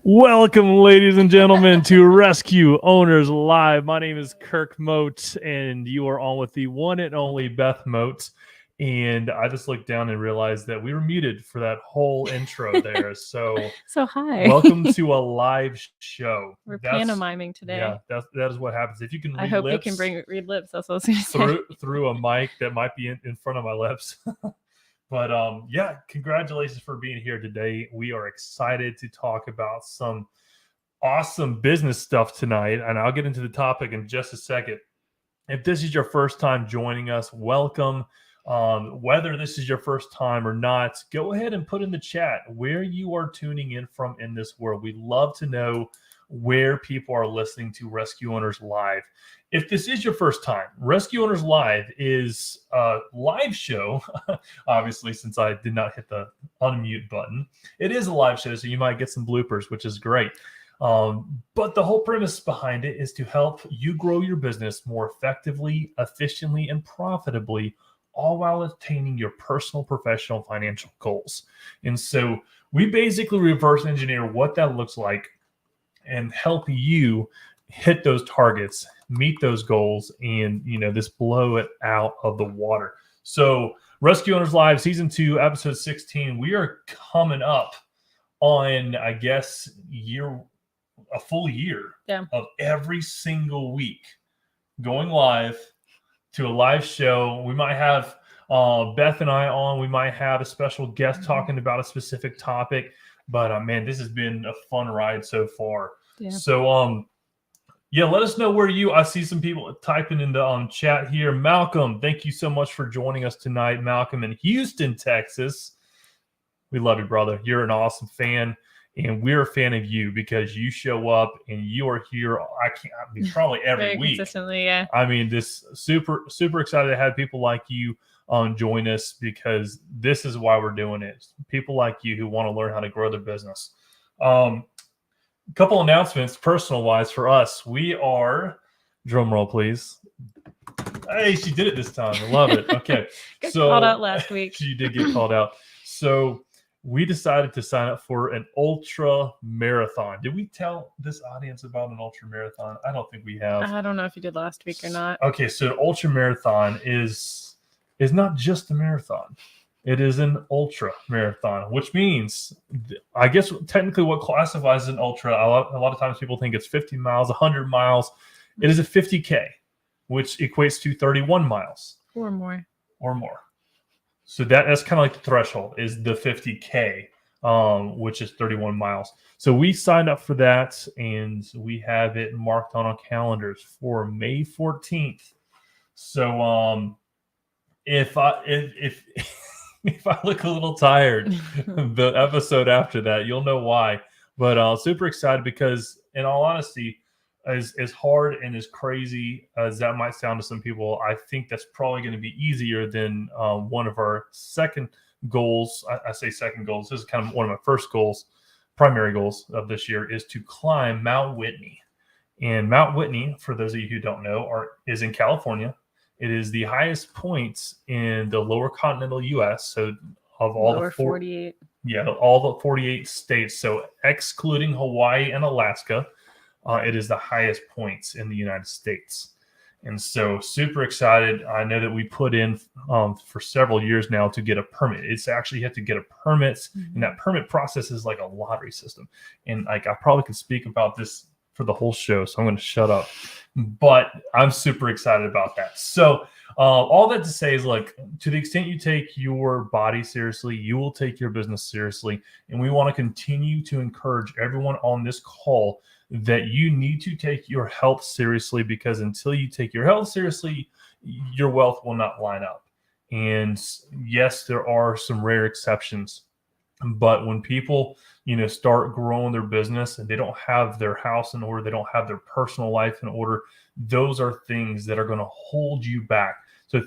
Welcome, ladies and gentlemen, to Rescue Owners Live. My name is KIRK MOTE, and you are on with the one and only Beth MOTE. And I just looked down and realized that we were muted for that whole intro there. So hi. Welcome to a live show. We're pantomiming today. Yeah, that is what happens. If you can read I hope lips, you can read lips. That's what I was going to say. Through a mic that might be in front of my lips. But yeah, congratulations for being here today. We are excited to talk about some awesome business stuff tonight, and I'll get into the topic in just a second. If this is your first time joining us, welcome. Whether this is your first time or not, go ahead and put in the chat where you are tuning in from in this world. We'd love to know where people are listening to Rescue Owners Live. If this is your first time, Rescue Owners Live is a live show. Obviously, since I did not hit the unmute button, it is a live show, so you might get some bloopers, which is great. But the whole premise behind it is to help you grow your business more effectively, efficiently, and profitably, all while attaining your personal, professional, financial goals. And so we basically reverse engineer what that looks like and help you hit those targets, meet those goals, and just blow it out of the water. So Rescue Owners Live Season 2, Episode 16, we are coming up on, I guess, a full year of every single week going live to a live show. We might have Beth and I on. We might have a special guest talking about a specific topic. But man, this has been a fun ride so far. Yeah. So let us know where I see some people typing in the chat here. Malcolm, thank you so much for joining us tonight. Malcolm in Houston, Texas. We love you, brother. You're an awesome fan. And we're a fan of you because you show up and you are here. Probably every week. Consistently, yeah. I mean, this super excited to have people like you join us because this is why we're doing it. People like you who want to learn how to grow their business. A couple announcements, personal wise for us. We are, drum roll, please. Hey, she did it this time. I love it. Okay, called out last week. She did get called out. So we decided to sign up for an ultra marathon. Did we tell this audience about an ultra marathon? I don't think we have. I don't know if you did last week or not. Okay, so an ultra marathon is not just a marathon. It is an ultra marathon, which means, I guess technically what classifies as an ultra, a lot of times people think it's 50 miles, 100 miles. It is a 50K, which equates to 31 miles. Or more. So that's kind of like the threshold is the 50K, which is 31 miles. So we signed up for that, and we have it marked on our calendars for May 14th. So if I look a little tired, the episode after that, you'll know why. But super excited because, in all honesty, as hard and as crazy as that might sound to some people, I think that's probably going to be easier than one of our second goals. I say second goals. This is kind of one of my first goals, primary goals of this year, is to climb Mount Whitney. And Mount Whitney, for those of you who don't know, is in California. It is the highest point in the lower continental U.S. So of all the 48. Yeah, all the 48 states. So excluding Hawaii and Alaska, it is the highest points in the United States. And so super excited. I know that we put in for several years now to get a permit. It's actually you have to get a permit, and that permit process is like a lottery system. And I probably could speak about this for the whole show, so I'm going to shut up. But I'm super excited about that. So all that to say is, like, to the extent you take your body seriously, you will take your business seriously. And we want to continue to encourage everyone on this call that you need to take your health seriously, because until you take your health seriously, your wealth will not line up. And yes, there are some rare exceptions, but when people, start growing their business and they don't have their house in order, they don't have their personal life in order, those are things that are going to hold you back. So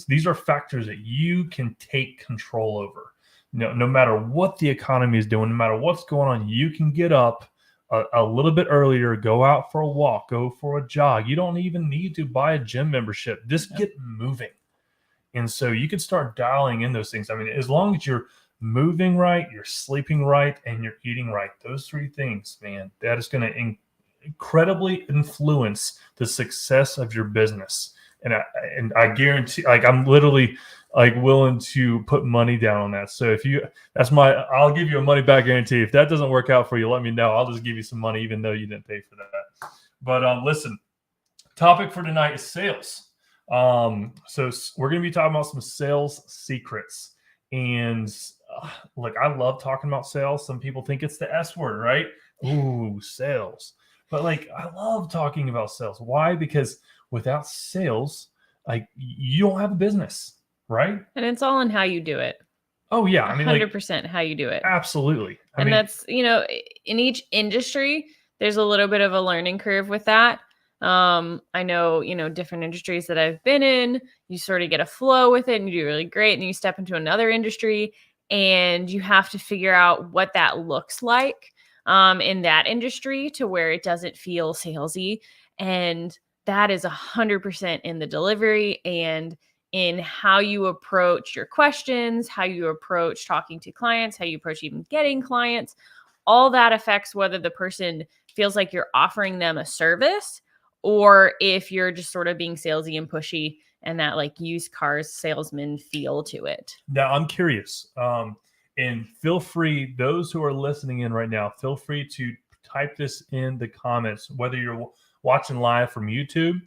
these are factors that you can take control over. No matter what the economy is doing, no matter what's going on, you can get up a little bit earlier, go out for a walk, go for a jog. You don't even need to buy a gym membership. Just get moving. And so you can start dialing in those things. I mean, as long as you're moving right, you're sleeping right, and you're eating right. Those 3 things, man, that is going to incredibly influence the success of your business. And I guarantee, like, I'm literally like willing to put money down on that. So I'll give you a money back guarantee. If that doesn't work out for you, let me know. I'll just give you some money, even though you didn't pay for that. But listen, topic for tonight is sales. So we're going to be talking about some sales secrets. And like, I love talking about sales. Some people think it's the S word, right? Ooh, sales. But like, I love talking about sales. Why? Because without sales, like, you don't have a business, right? And it's all in how you do it. Oh yeah, I mean, 100% how you do it. Absolutely. And that's, in each industry, there's a little bit of a learning curve with that. I know, different industries that I've been in, you sort of get a flow with it and you do really great. And you step into another industry and you have to figure out what that looks like in that industry to where it doesn't feel salesy. And that is 100% in the delivery and in how you approach your questions, how you approach talking to clients, how you approach even getting clients. All that affects whether the person feels like you're offering them a service or if you're just sort of being salesy and pushy and that like used cars salesman feel to it. Now, I'm curious. And feel free, those who are listening in right now, feel free to type this in the comments, whether you're watching live from YouTube,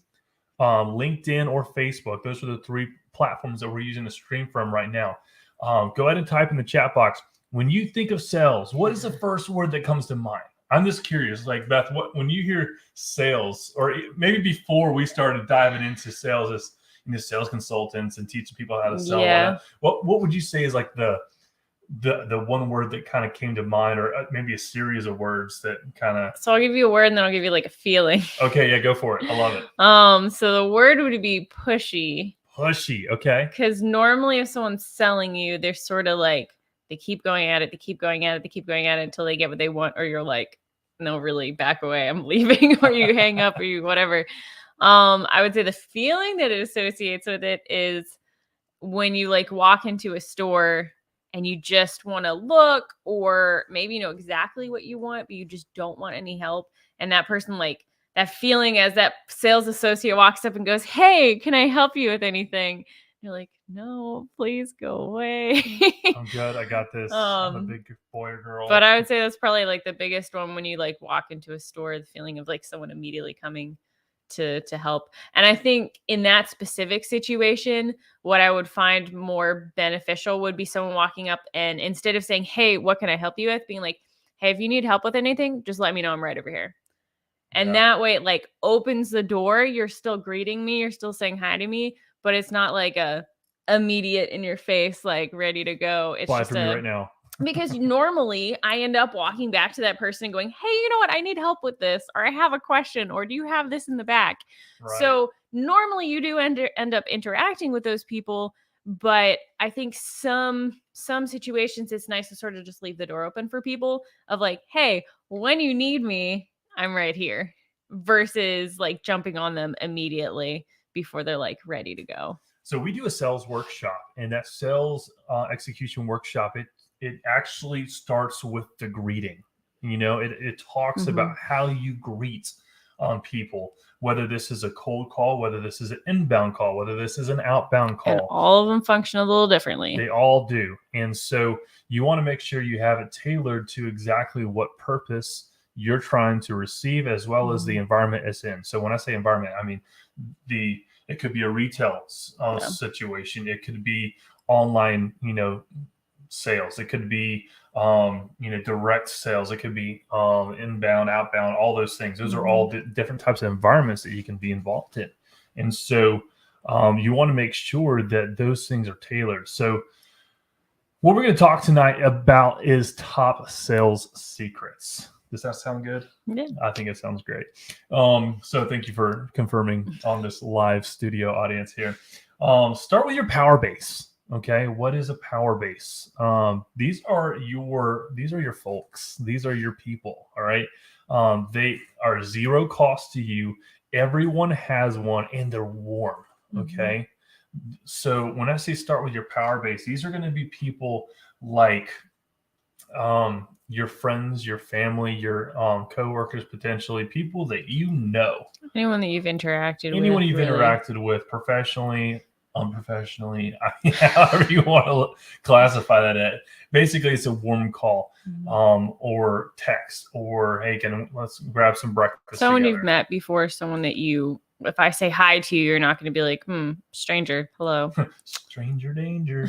LinkedIn, or Facebook. Those are the 3 platforms that we're using to stream from right now. Go ahead and type in the chat box. When you think of sales, what is the first word that comes to mind? I'm just curious, like, Beth, when you hear sales, or maybe before we started diving into sales as sales consultants and teaching people how to sell, what would you say is like the one word that kind of came to mind, or maybe a series of words that kind of... So I'll give you a word and then I'll give you like a feeling. Okay, yeah, go for it. I love it. So the word would be pushy. Pushy, okay. Because normally if someone's selling you, they're sort of like, they keep going at it, until they get what they want, or you're like, no, really, back away, I'm leaving, or you hang up, or you whatever. I would say the feeling that it associates with it is when you like walk into a store and you just want to look, or maybe you know exactly what you want, but you just don't want any help. And that person, like that feeling as that sales associate walks up and goes, "Hey, can I help you with anything?" You're like, "No, please go away." I'm good. I got this. I'm a big boy or girl. But I would say that's probably like the biggest one when you like walk into a store, the feeling of like someone immediately coming to help. And I think in that specific situation, what I would find more beneficial would be someone walking up and instead of saying, "Hey, what can I help you with?" being like, "Hey, if you need help with anything, just let me know. I'm right over here." And that way it like opens the door. You're still greeting me. You're still saying hi to me, but it's not like a immediate in your face, like ready to go. It's Fly just for me right now. because normally I end up walking back to that person and going, "Hey, you know what? I need help with this, or I have a question, or do you have this in the back?" Right. So normally you do end up interacting with those people, but I think some situations it's nice to sort of just leave the door open for people of like, "Hey, when you need me, I'm right here," versus like jumping on them immediately before they're like ready to go. So we do a sales workshop, and that sales execution workshop, it actually starts with the greeting. It talks about how you greet people, whether this is a cold call, whether this is an inbound call, whether this is an outbound call. And all of them function a little differently. They all do. And so you want to make sure you have it tailored to exactly what purpose you're trying to receive, as well as the environment it's in. So when I say environment, I mean it could be a retail situation. It could be online, sales. It could be, direct sales. It could be inbound, outbound, all those things. Those are all different types of environments that you can be involved in. And so you want to make sure that those things are tailored. So what we're going to talk tonight about is top sales secrets. Does that sound good? Yeah. I think it sounds great. So thank you for confirming on this live studio audience here. Start with your power base. Okay, what is a power base? These are your folks. These are your people. All right. They are zero cost to you. Everyone has one, and they're warm. Okay. So when I say start with your power base, these are going to be people like your friends, your family, your coworkers, potentially people that you know, Anyone that you've interacted with. anyone you've really. interacted with professionally, unprofessionally, however you want to classify that at. Basically, it's a warm call, or text, or hey, let's grab some breakfast Someone together. you've met before, someone that if I say hi to you, you're not going to be like, stranger, hello. Stranger danger.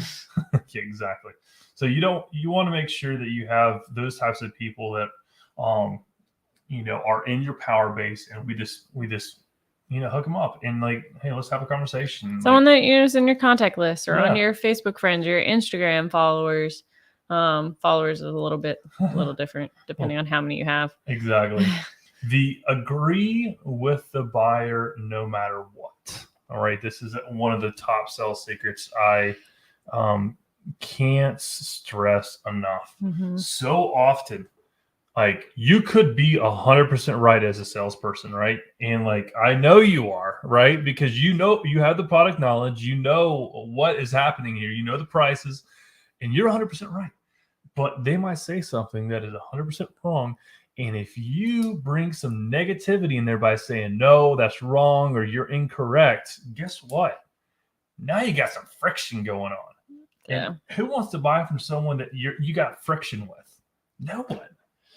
Yeah, exactly. So you want to make sure that you have those types of people that are in your power base, and we just hook them up and like, hey, let's have a conversation. Someone that is in your contact list or on your Facebook friends, your Instagram followers. Followers is a little different depending on how many you have. Exactly. The agree with the buyer no matter what. All right. This is one of the top sales secrets I can't stress enough. So often, like, you could be 100% right as a salesperson, right? And like, I know you are, right? Because you have the product knowledge, you know what is happening here, you know the prices, and you're 100% right. But they might say something that is 100% wrong. And if you bring some negativity in there by saying, no, that's wrong, or you're incorrect, guess what? Now you got some friction going on. Yeah. And who wants to buy from someone that you got friction with? No one.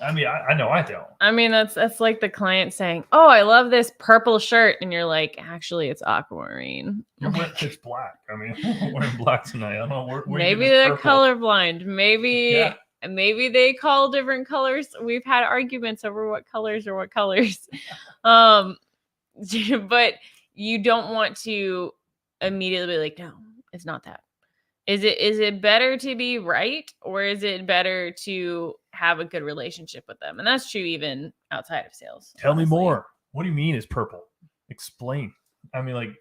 I mean, I know I don't. I mean, that's like the client saying, oh, I love this purple shirt. And you're like, actually, it's aquamarine. It's black. I mean, we're wearing black tonight. I don't know where maybe they're colorblind. Maybe they call different colors. We've had arguments over what colors are what colors. But you don't want to immediately be like, no, it's not that. Is it better to be right, or is it better to have a good relationship with them? And that's true even outside of sales. Tell me more. What do you mean it's purple? Explain. I mean, like,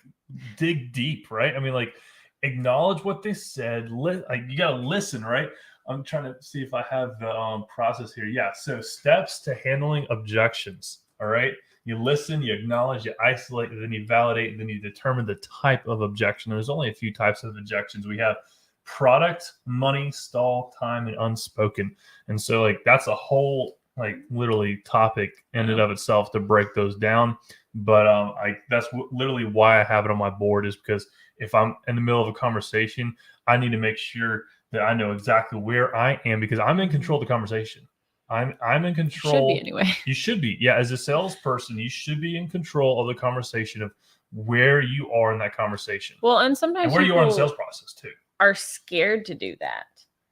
dig deep, right? I mean, like, acknowledge what they said. You got to listen, right? I'm trying to see if I have the process here. Yeah. So steps to handling objections. All right. You listen, you acknowledge, you isolate, and then you validate, and then you determine the type of objection. There's only a few types of objections. We have product, money, stall, time, and unspoken. And so, like, that's a whole, like, literally topic in and of itself to break those down. But that's literally why I have it on my board, is because if I'm in the middle of a conversation, I need to make sure that I know exactly where I am, because I'm in control of the conversation. I'm in control. You should be anyway. You should be. Yeah. As a salesperson, you should be in control of the conversation of where you are in that conversation. Well, and sometimes where you are in the sales process too. Are scared to do that.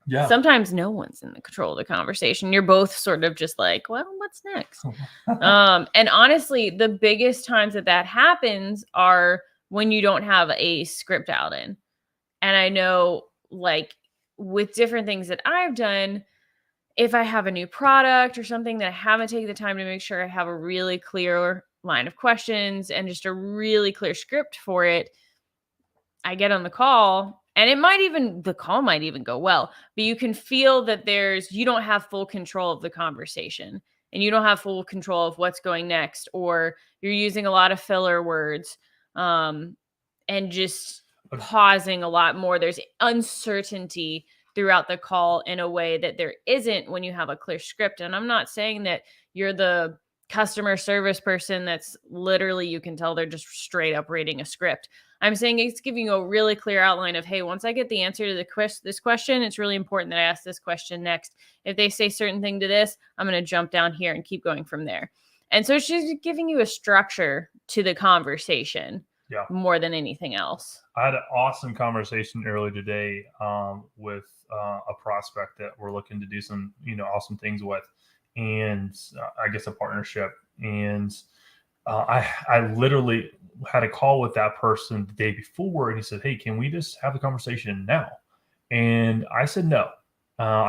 Yeah. Sometimes no one's in the control of the conversation. You're both sort of just like, well, what's next? And honestly, the biggest times that happens are when you don't have a script out in. And I know, like, with different things that I've done, if I have a new product or something that I haven't taken the time to make sure I have a really clear line of questions and just a really clear script for it, I get on the call, and the call might even go well, but you can feel that you don't have full control of the conversation, and you don't have full control of what's going next, or you're using a lot of filler words, and just pausing a lot more. There's uncertainty throughout the call in a way that there isn't when you have a clear script. And I'm not saying that you're the customer service person that's literally, you can tell they're just straight up reading a script. I'm saying it's giving you a really clear outline of, hey, once I get the answer to this question, it's really important that I ask this question next. If they say certain thing to this, I'm going to jump down here and keep going from there. And so she's giving you a structure to the conversation. Yeah. More than anything else. I had an awesome conversation earlier today with a prospect that we're looking to do some, awesome things with, and I guess a partnership. And I literally had a call with that person the day before, and he said, hey, can we just have the conversation now? And I said, no. No,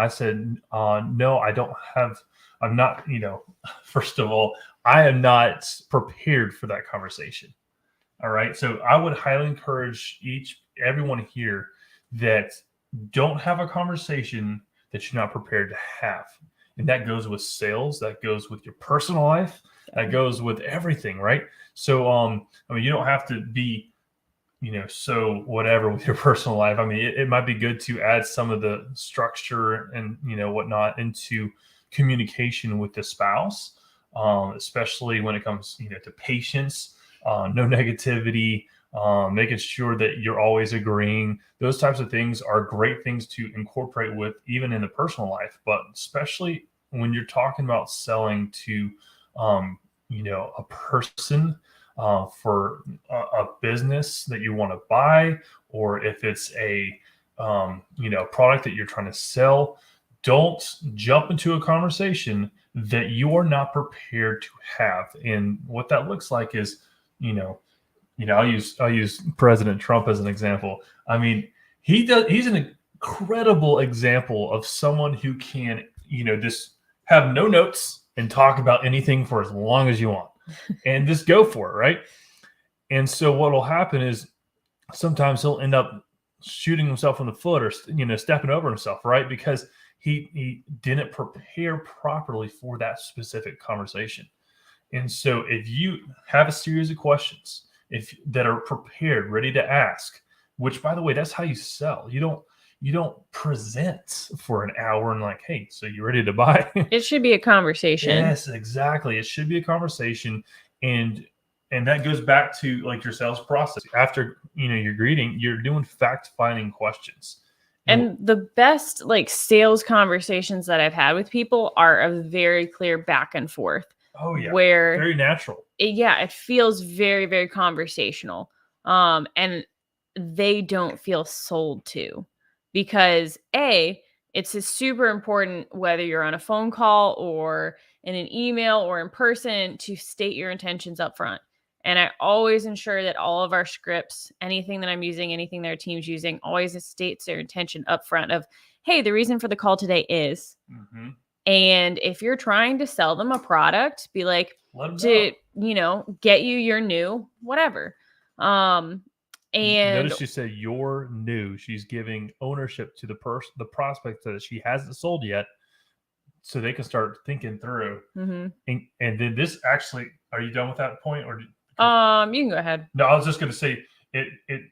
I'm not, first of all, I am not prepared for that conversation. All right. So I would highly encourage everyone here that don't have a conversation that you're not prepared to have. And that goes with sales. That goes with your personal life. That goes with everything. Right. So, you don't have to be so whatever with your personal life. I mean, it might be good to add some of the structure and, whatnot into communication with the spouse, especially when it comes, to patience, no negativity, making sure that you're always agreeing. Those types of things are great things to incorporate with even in the personal life, but especially when you're talking about selling to, a person, for a business that you want to buy, or if it's a product that you're trying to sell. Don't jump into a conversation that you are not prepared to have. And what that looks like is, I'll use President Trump as an example. I mean, he's an incredible example of someone who can, just have no notes and talk about anything for as long as you want and just go for it, right? And so what will happen is sometimes he'll end up shooting himself in the foot, or stepping over himself, right? Because he didn't prepare properly for that specific conversation. And so if you have a series of questions that are prepared, ready to ask, which, by the way, that's how you sell. You don't present for an hour and like, hey, so you ready to buy? It should be a conversation. Yes, exactly. It should be a conversation. And that goes back to like your sales process. After your greeting, you're doing fact-finding questions. And the best like sales conversations that I've had with people are a very clear back and forth. Oh yeah, where very natural. It feels very, very conversational. And they don't feel sold to, because it's super important, whether you're on a phone call or in an email or in person, to state your intentions up front. And I always ensure that all of our scripts, anything that I'm using, anything that our team's using, always states their intention up front of, hey, the reason for the call today is. Mm-hmm. And if you're trying to sell them a product, be like, to get you your new whatever. And notice she said your new. She's giving ownership to the prospect that she hasn't sold yet, so they can start thinking through. Mm-hmm. And then this actually, are you done with that point, or? You can go ahead. No, I was just going to say it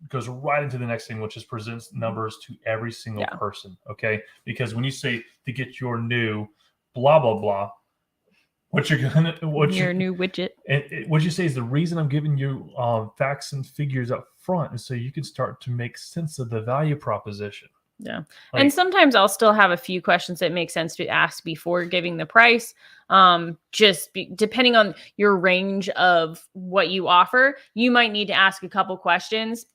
goes right into the next thing, which is presents numbers to every single person. Okay, because when you say to get your new blah blah blah, your new widget, and what you say is the reason I'm giving you facts and figures up front is so you can start to make sense of the value proposition. Yeah. And sometimes I'll still have a few questions that make sense to ask before giving the price. Depending on your range of what you offer, you might need to ask a couple questions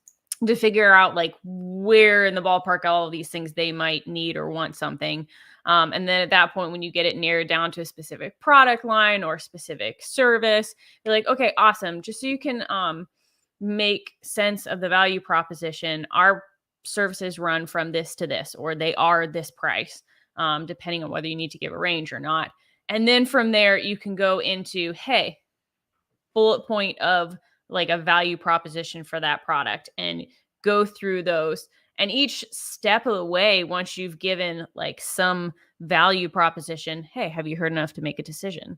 to figure out like where in the ballpark all of these things they might need or want something. And then at that point, when you get it narrowed down to a specific product line or specific service, you're like, okay, awesome. Just so you can make sense of the value proposition, our services run from this to this, or they are this price, depending on whether you need to give a range or not. And then from there, you can go into, hey, bullet point of like a value proposition for that product, and go through those. And each step of the way, once you've given like some value proposition, hey, have you heard enough to make a decision?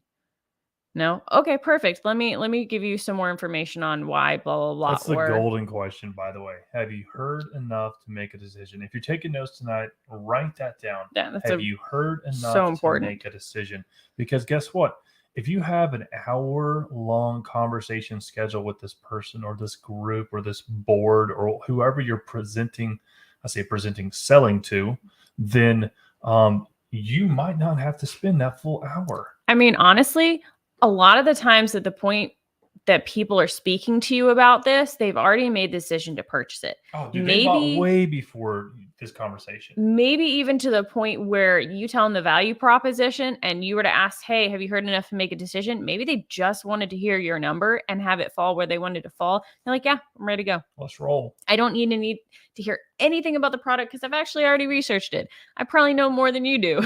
No? Okay, perfect. Let me give you some more information on why, blah, blah, blah. That's the golden question, by the way. Have you heard enough to make a decision? If you're taking notes tonight, write that down. Yeah, have you heard enough to make a decision? Because guess what? If you have an hour-long conversation scheduled with this person or this group or this board or whoever you're selling to, then you might not have to spend that full hour. I mean, honestly, a lot of the times at the point that people are speaking to you about this, they've already made the decision to purchase it. Oh, dude, they bought way before this conversation. Maybe even to the point where you tell them the value proposition and you were to ask, hey, have you heard enough to make a decision? Maybe they just wanted to hear your number and have it fall where they wanted to fall. They're like, yeah, I'm ready to go. Let's roll. I don't need to hear anything about the product because I've actually already researched it. I probably know more than you do.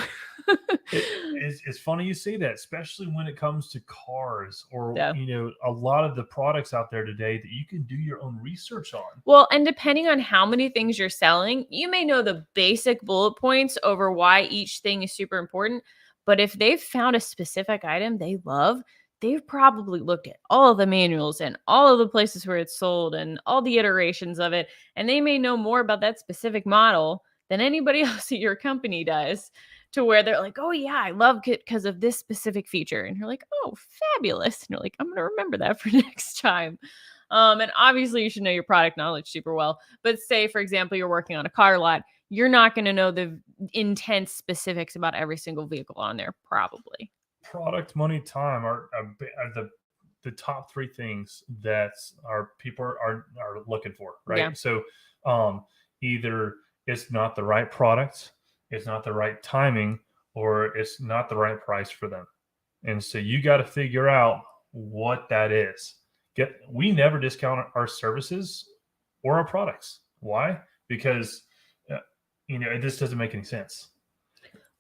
It's funny you say that, especially when it comes to cars or, a lot of the products out there today that you can do your own research on. Well, and depending on how many things you're selling, you may know the basic bullet points over why each thing is super important. But if they've found a specific item they love, they've probably looked at all of the manuals and all of the places where it's sold and all the iterations of it. And they may know more about that specific model than anybody else at your company does, to where they're like, oh yeah, I love it because of this specific feature. And you're like, oh, fabulous. And you're like, I'm going to remember that for next time. And obviously you should know your product knowledge super well. But say, for example, you're working on a car lot, you're not going to know the intense specifics about every single vehicle on there, probably. Product, money, time are the top three things that our people are looking for, right? Yeah. So either it's not the right product, it's not the right timing, or it's not the right price for them. And so you got to figure out what that is. We never discount our services or our products. Why? Because it just doesn't make any sense.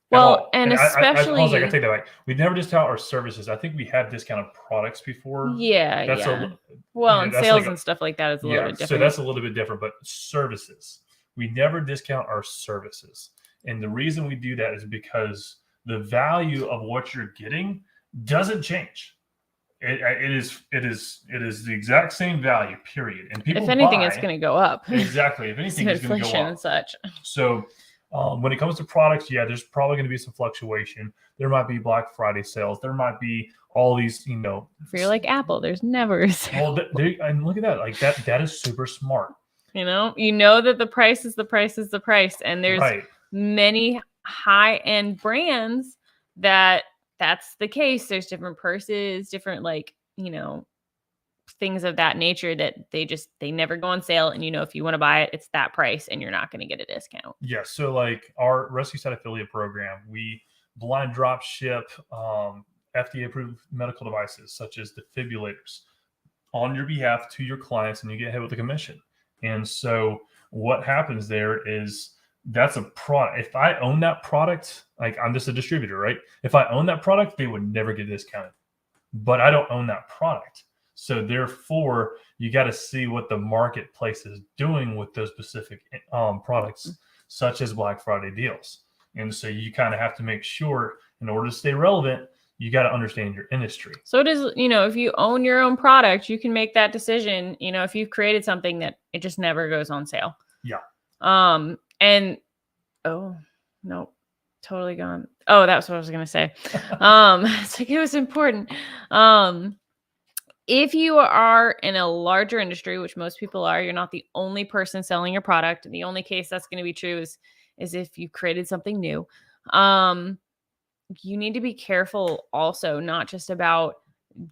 Well, and especially I take that back. We never discount our services. I think we have discounted products before. Yeah, that's yeah. And sales and stuff like that is a little bit different. So that's a little bit different. But services, we never discount our services. And the reason we do that is because the value of what you're getting doesn't change. It is the exact same value, period. And people, if anything, it's going to go up. Exactly. If anything, it's going to go up and such. So when it comes to products, yeah, there's probably going to be some fluctuation. There might be Black Friday sales. There might be all these, If you're like Apple, there's never a sale. Well, and look at that. Like that is super smart. You know that the price is the price is the price, and there's many high-end brands that's the case. There's different purses, different things of that nature that they never go on sale. And if you want to buy it, it's that price and you're not going to get a discount. Yeah. So like our Rescue Site affiliate program, we blind drop ship FDA approved medical devices such as defibrillators on your behalf to your clients, and you get hit with a commission. And so what happens there is that's a product. If I own that product, like I'm just a distributor, right? If I own that product, they would never get discounted, but I don't own that product. So therefore you got to see what the marketplace is doing with those specific products, such as Black Friday deals. And so you kind of have to make sure, in order to stay relevant, you got to understand your industry. So it is, if you own your own product, you can make that decision. If you've created something that it just never goes on sale. Yeah. And oh no, totally gone. Oh, that's what I was gonna say. It's like it was important. If you are in a larger industry, which most people are, you're not the only person selling your product. The only case that's going to be true is if you created something new. You need to be careful also, not just about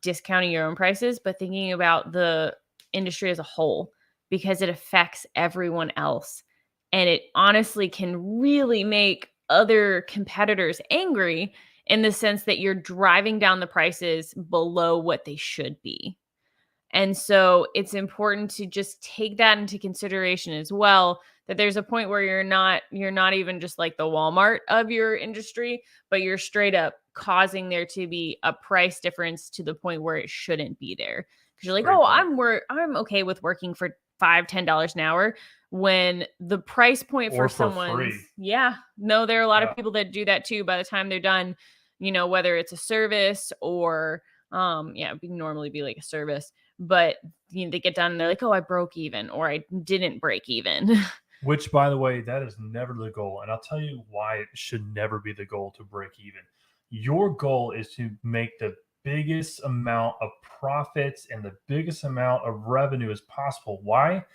discounting your own prices, but thinking about the industry as a whole, because it affects everyone else. And it honestly can really make other competitors angry in the sense that you're driving down the prices below what they should be. And so it's important to just take that into consideration as well, that there's a point where you're not even just like the Walmart of your industry, but you're straight up causing there to be a price difference to the point where it shouldn't be there. Because you're like, I'm okay with working for $5-10 an hour, when the price point for someone, there are a lot of people that do that too. By the time they're done, whether it's a service or it would normally be like a service, but they get done and they're like, oh, I broke even, or I didn't break even. Which, by the way, that is never the goal. And I'll tell you why it should never be the goal to break even. Your goal is to make the biggest amount of profits and the biggest amount of revenue as possible. Why?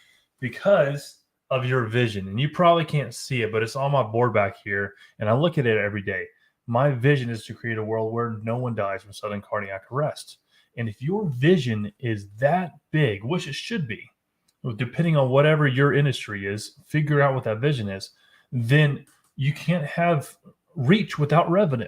Because of your vision. And you probably can't see it, but it's on my board back here, and I look at it every day. My vision is to create a world where no one dies from sudden cardiac arrest. And if your vision is that big, which it should be, depending on whatever your industry is, figure out what that vision is, then you can't have reach without revenue.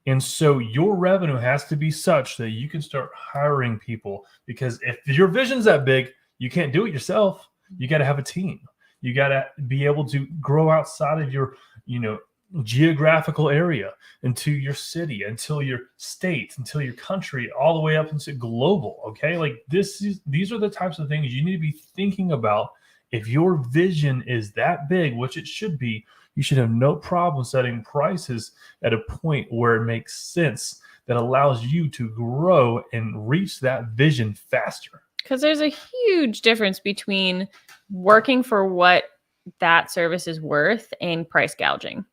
And so your revenue has to be such that you can start hiring people, because if your vision's that big, you can't do it yourself. You got to have a team. You got to be able to grow outside of your, geographical area, into your city, until your state, until your country, all the way up into global. Okay. Like these are the types of things you need to be thinking about. If your vision is that big, which it should be, you should have no problem setting prices at a point where it makes sense that allows you to grow and reach that vision faster. Because there's a huge difference between working for what that service is worth and price gouging.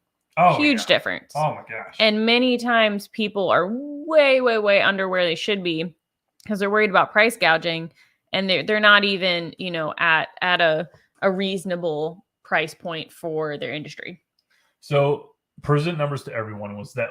Huge difference. Oh my gosh. And many times people are way, way, way under where they should be because they're worried about price gouging, and they're not even, at a reasonable price point for their industry. So present numbers to everyone was that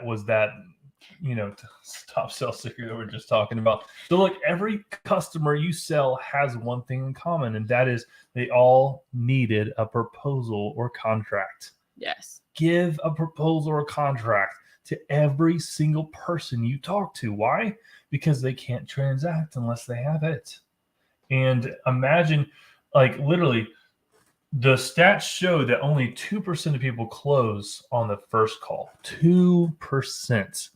top sell secret that we're just talking about. So look, every customer you sell has one thing in common, and that is they all needed a proposal or contract. Yes. Give a proposal or contract to every single person you talk to. Why? Because they can't transact unless they have it. And imagine, like, literally, the stats show that only 2% of people close on the first call. 2%.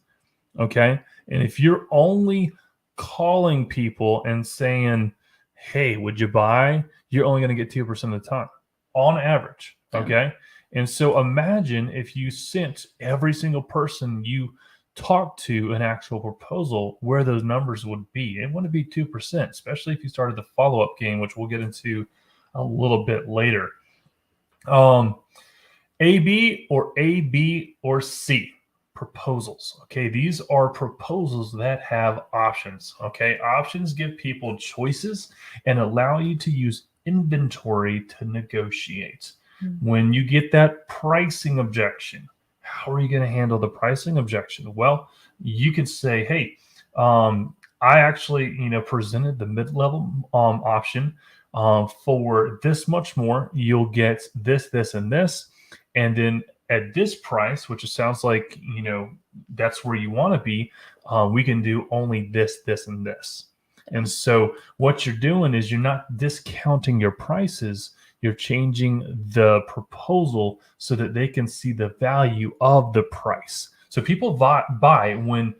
Okay. And if you're only calling people and saying, hey, would you buy? You're only going to get 2% of the time on average. Okay. And so imagine if you sent every single person you talked to an actual proposal, where those numbers would be. It wouldn't be 2%, especially if you started the follow-up game, which we'll get into a little bit later. AB or C proposals. Okay, these are proposals that have options. Okay, options give people choices and allow you to use inventory to negotiate. When you get that pricing objection, how are you going to handle the pricing objection? Well, you could say, hey, I actually, presented the mid-level option for this much more. You'll get this, this, and this. And then at this price, which it sounds like, that's where you want to be, we can do only this, this, and this. And so what you're doing is you're not discounting your prices. You're changing the proposal so that they can see the value of the price. So people buy when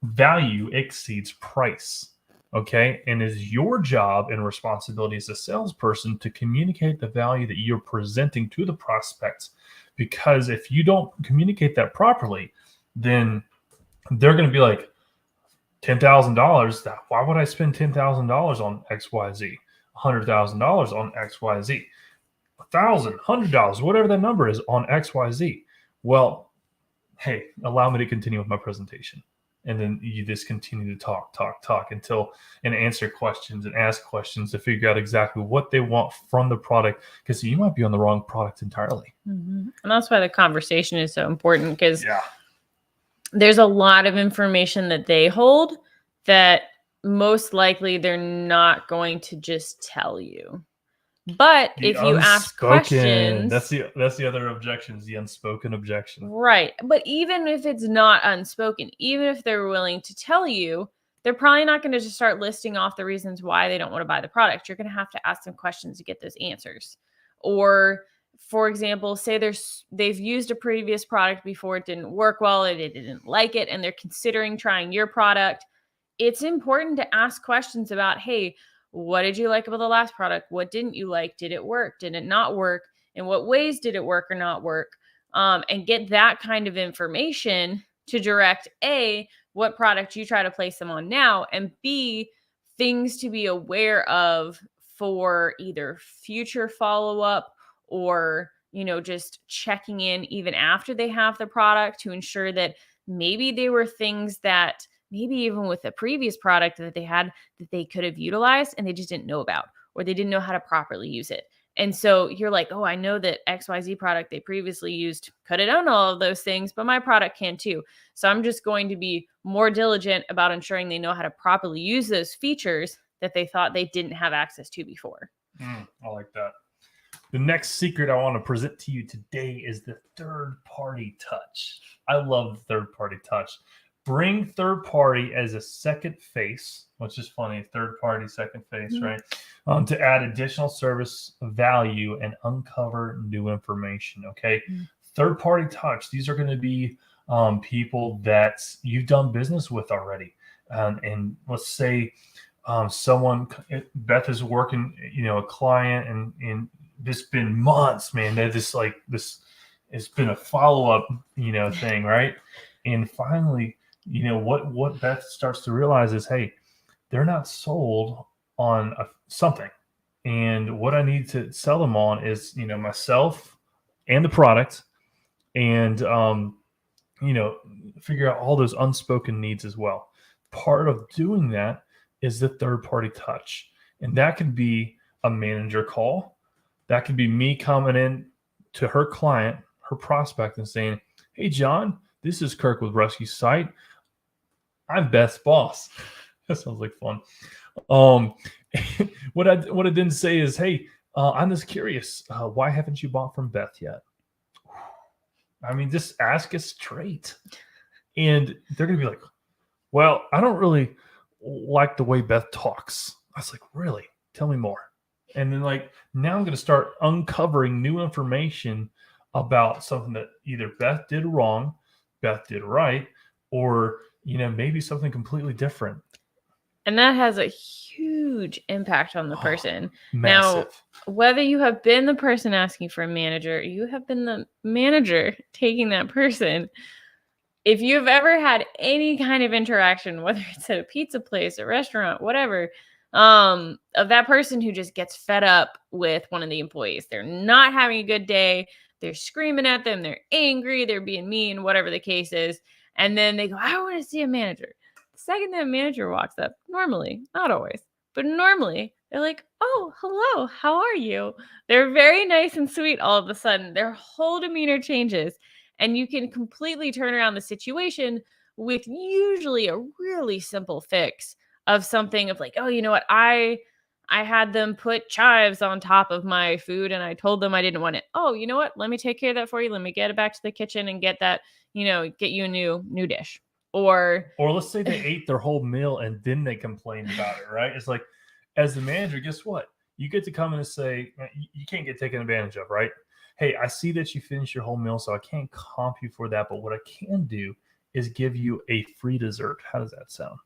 value exceeds price. Okay. And it's your job and responsibility as a salesperson to communicate the value that you're presenting to the prospects. Because if you don't communicate that properly, then they're going to be like, $10,000. Why would I spend $10,000 on XYZ? $100,000 on XYZ? $1,000, $100, whatever that number is on XYZ. Well, hey, allow me to continue with my presentation. And then you just continue to talk until and answer questions and ask questions to figure out exactly what they want from the product, because you might be on the wrong product entirely. And that's why the conversation is so important, because there's a lot of information that they hold that most likely they're not going to just tell you. But if you ask questions, that's the other objection, is the unspoken objection. Right. But even if it's not unspoken, even if they're willing to tell you, they're probably not going to just start listing off the reasons why they don't want to buy the product. You're going to have to ask them questions to get those answers. Or, for example, say they've used a previous product before, it didn't work well, they didn't like it, and they're considering trying your product. It's important to ask questions about, hey, what did you like about the last product? What didn't you like? Did it work? Did it not work? In what ways did it work or not work? And get that kind of information to direct A, what product you try to place them on now, and B, things to be aware of for either future follow-up or, just checking in even after they have the product to ensure that maybe they were things that maybe even with the previous product that they had that they could have utilized and they just didn't know about, or they didn't know how to properly use it. And so you're like, oh, I know that XYZ product they previously used could have done all of those things, but my product can too. So I'm just going to be more diligent about ensuring they know how to properly use those features that they thought they didn't have access to before. I like that. The next secret I want to present to you today is the third-party touch. I love third-party touch. Bring third party as a second face, which is funny, third party, second face, right? To add additional service value and uncover new information, okay? Third party touch, these are going to be people that you've done business with already. And let's say Beth is working, a client, and it's been months, man. That this it's been a follow-up, thing, right? And finally, what Beth starts to realize is, hey, they're not sold on something. And what I need to sell them on is, myself and the product, and, figure out all those unspoken needs as well. Part of doing that is the third party touch. And that can be a manager call. That could be me coming in to her client, her prospect, and saying, hey, John, this is Kirk with Rescue Site. I'm Beth's boss. That sounds like fun. What I didn't say is, hey, I'm just curious. Why haven't you bought from Beth yet? I mean, just ask it straight. And they're going to be like, well, I don't really like the way Beth talks. I was like, really? Tell me more. And then now I'm going to start uncovering new information about something that either Beth did wrong, Beth did right, or, maybe something completely different. And that has a huge impact on the person. Massive. Now, whether you have been the person asking for a manager, or you have been the manager taking that person, if you've ever had any kind of interaction, whether it's at a pizza place, a restaurant, whatever, of that person who just gets fed up with one of the employees, they're not having a good day, they're screaming at them, they're angry, they're being mean, whatever the case is, and then they go, I want to see a manager. The second that manager walks up, normally, not always, but normally, they're like, oh, hello, how are you? They're very nice and sweet all of a sudden. Their whole demeanor changes. And you can completely turn around the situation with usually a really simple fix of something of like, oh, you know what? I had them put chives on top of my food and I told them I didn't want it. Oh, you know what? Let me take care of that for you. Let me get it back to the kitchen and get that, get you a new dish. Or let's say they ate their whole meal and then they complained about it, right? It's like, as the manager, guess what? You get to come in and say, you can't get taken advantage of, right? Hey, I see that you finished your whole meal, so I can't comp you for that. But what I can do is give you a free dessert. How does that sound?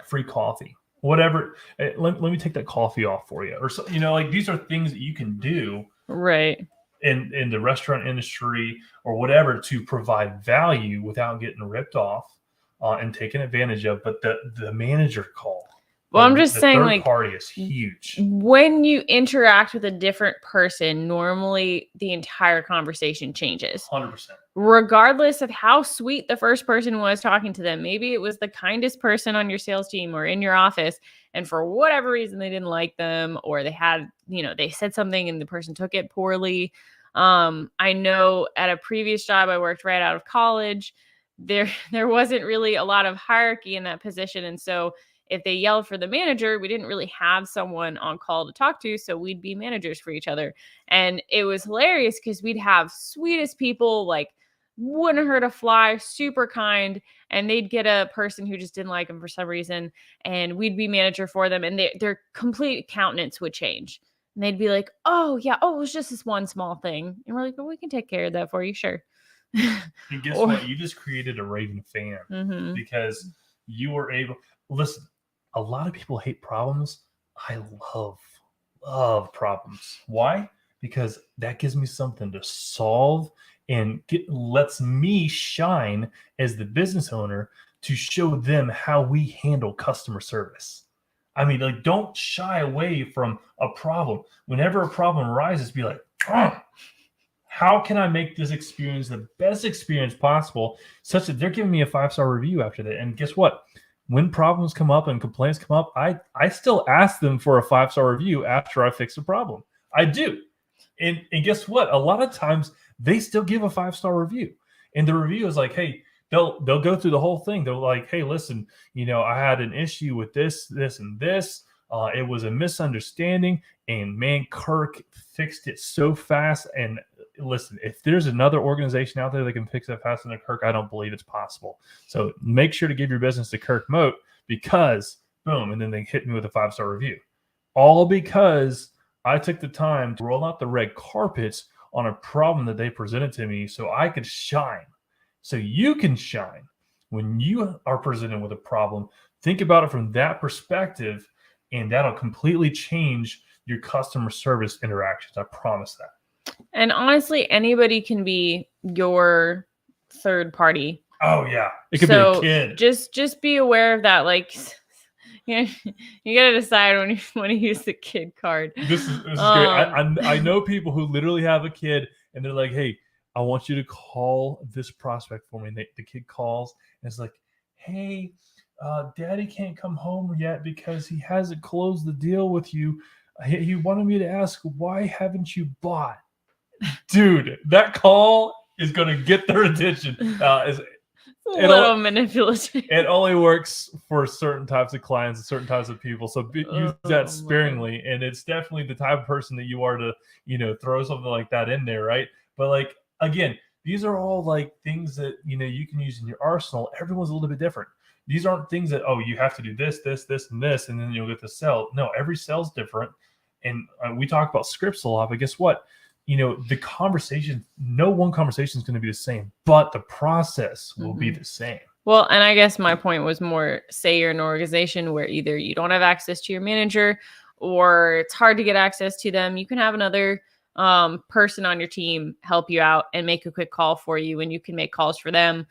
Free coffee, whatever. Let me take that coffee off for you. Or so, these are things that you can do, right, in the restaurant industry or whatever, to provide value without getting ripped off and taken advantage of. But the manager call, well, I'm just saying, third party is huge. When you interact with a different person, normally the entire conversation changes. 100%. Regardless of how sweet the first person was talking to them. Maybe it was the kindest person on your sales team or in your office, and for whatever reason they didn't like them, or they had, they said something and the person took it poorly. I know at a previous job I worked right out of college, there wasn't really a lot of hierarchy in that position, and so if they yelled for the manager, we didn't really have someone on call to talk to, so we'd be managers for each other. And it was hilarious because we'd have sweetest people, like wouldn't hurt a fly, super kind, and they'd get a person who just didn't like them for some reason, and we'd be manager for them, and their complete countenance would change. And they'd be like, oh, yeah, it was just this one small thing. And we're like, well, we can take care of that for you, sure. And guess what? You just created a raving fan because you were able... Listen, a lot of people hate problems. I love problems. Why? Because that gives me something to solve and lets me shine as the business owner to show them how we handle customer service. I mean, don't shy away from a problem. Whenever a problem arises, be like, how can I make this experience the best experience possible, such that they're giving me a 5-star review after that? And guess what? When problems come up and complaints come up, I still ask them for a 5-star review after I fix the problem. I do. And guess what? A lot of times they still give a 5-star review. And the review is like, hey, they'll go through the whole thing. They're like, hey, listen, I had an issue with this, and this. It was a misunderstanding. And man, KIRK fixed it so fast. And listen, if there's another organization out there that can fix that faster than KIRK, I don't believe it's possible. So make sure to give your business to KIRK MOTE, because boom, and then they hit me with a 5-star review. All because I took the time to roll out the red carpets on a problem that they presented to me so I could shine. So you can shine when you are presented with a problem. Think about it from that perspective, and that'll completely change your customer service interactions. I promise that. And honestly, anybody can be your third party Oh yeah, it could be a kid. Just be aware of that. Like, you gotta decide when you want to use the kid card. This is great. I know people who literally have a kid and they're like, "Hey, I want you to call this prospect for me." And the kid calls and it's like, "Hey, Daddy can't come home yet because he hasn't closed the deal with you. He wanted me to ask, why haven't you bought?" Dude, that call is gonna get their attention. It's a little manipulative. It only works for certain types of clients and certain types of people. So use that sparingly. And it's definitely the type of person that you are to, throw something like that in there, right? But like, again, these are all like things that, you can use in your arsenal. Everyone's a little bit different. These aren't things that, oh, you have to do this, this, this, and this, and then you'll get the sell. No, every sell's different. And we talk about scripts a lot, but guess what? The conversation, no one conversation is going to be the same, but the process will be the same. Well, and I guess my point was more, say you're an organization where either you don't have access to your manager or it's hard to get access to them. You can have another person on your team help you out and make a quick call for you, and you can make calls for them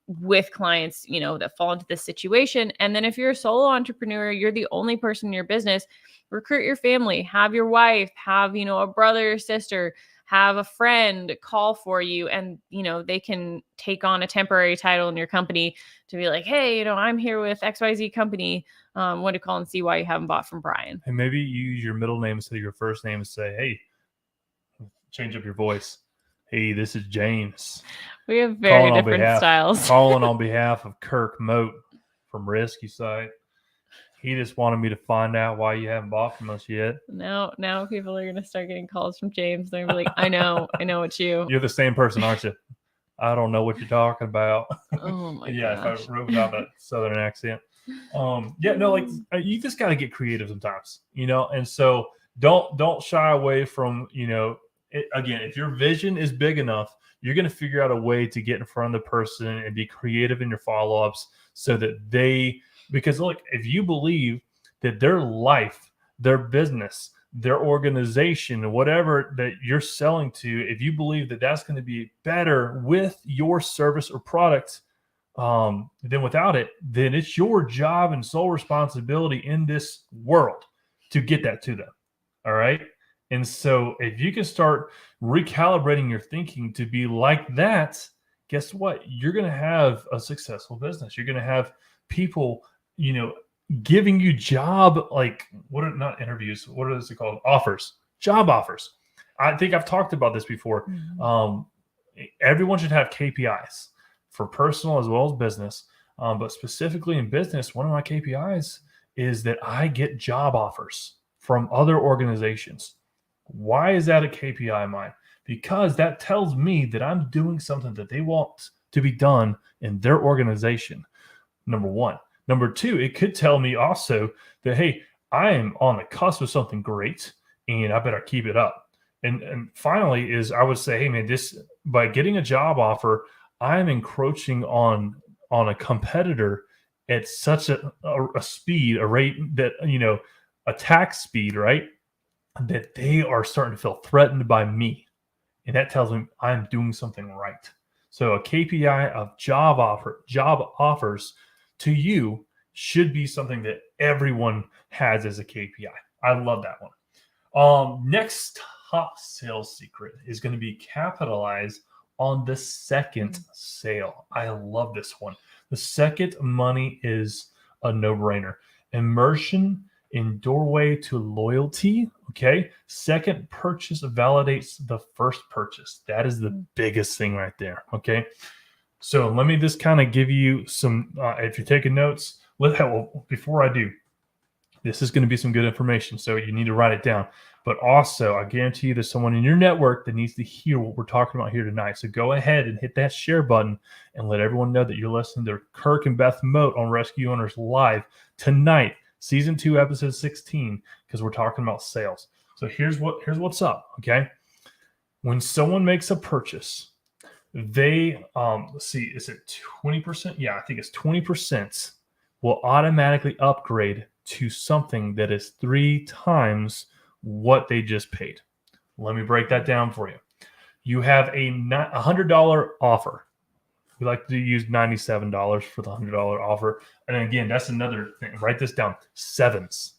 with clients, that fall into this situation. And then if you're a solo entrepreneur, you're the only person in your business, recruit your family, have your wife, have, a brother or sister, have a friend call for you, and, they can take on a temporary title in your company to be like, hey, I'm here with XYZ company. Want to call and see why you haven't bought from Brian. And maybe you use your middle name instead of your first name and say, hey, change up your voice. Hey, this is James. We have very different styles. Calling on behalf of KIRK MOTE from Rescue Site. He just wanted me to find out why you haven't bought from us yet. Now people are going to start getting calls from James. They're going to be like, I know it's you. You're the same person, aren't you? I don't know what you're talking about. Oh my yeah, gosh. if I wrote out that Southern accent. You just got to get creative sometimes, and so don't shy away from, again, if your vision is big enough, you're going to figure out a way to get in front of the person and be creative in your follow-ups so that because look, if you believe that their life, their business, their organization, whatever that you're selling to, if you believe that that's going to be better with your service or product than without it, then it's your job and sole responsibility in this world to get that to them. All right. And so if you can start recalibrating your thinking to be like that, guess what? You're going to have a successful business. You're going to have people, giving you job, not interviews, what is it called? Offers, job offers. I think I've talked about this before. Everyone should have KPIs for personal as well as business. But specifically in business, one of my KPIs is that I get job offers from other organizations. Why is that a KPI of mine? Because that tells me that I'm doing something that they want to be done in their organization. Number one. Number two, it could tell me also that, hey, I am on the cusp of something great and I better keep it up. And finally is I would say, hey man, by getting a job offer, I'm encroaching on a competitor at such a speed, a rate that, attack speed, right? That they are starting to feel threatened by me. And that tells me I'm doing something right. So a KPI of job offers to you should be something that everyone has as a KPI. I love that one. Next top sales secret is going to be capitalize on the second sale. I love this one. The second money is a no-brainer. Immersion in doorway to loyalty. Okay. Second purchase validates the first purchase. That is the biggest thing right there. Okay. So let me just kind of give you some, if you're taking notes, before I do, this is going to be some good information. So you need to write it down. But also, I guarantee you there's someone in your network that needs to hear what we're talking about here tonight. So go ahead and hit that share button and let everyone know that you're listening to KIRK and Beth Mote on Rescue Owners Live tonight, season 2, episode 16, because we're talking about sales. So here's what's up. Okay. When someone makes a purchase, they let's see, is it 20%? Yeah, I think it's 20% will automatically upgrade to something that is 3 times what they just paid. Let me break that down for you. You have a $100 offer. We like to use $97 for the $100 offer. And again, that's another thing. Write this down. Sevens.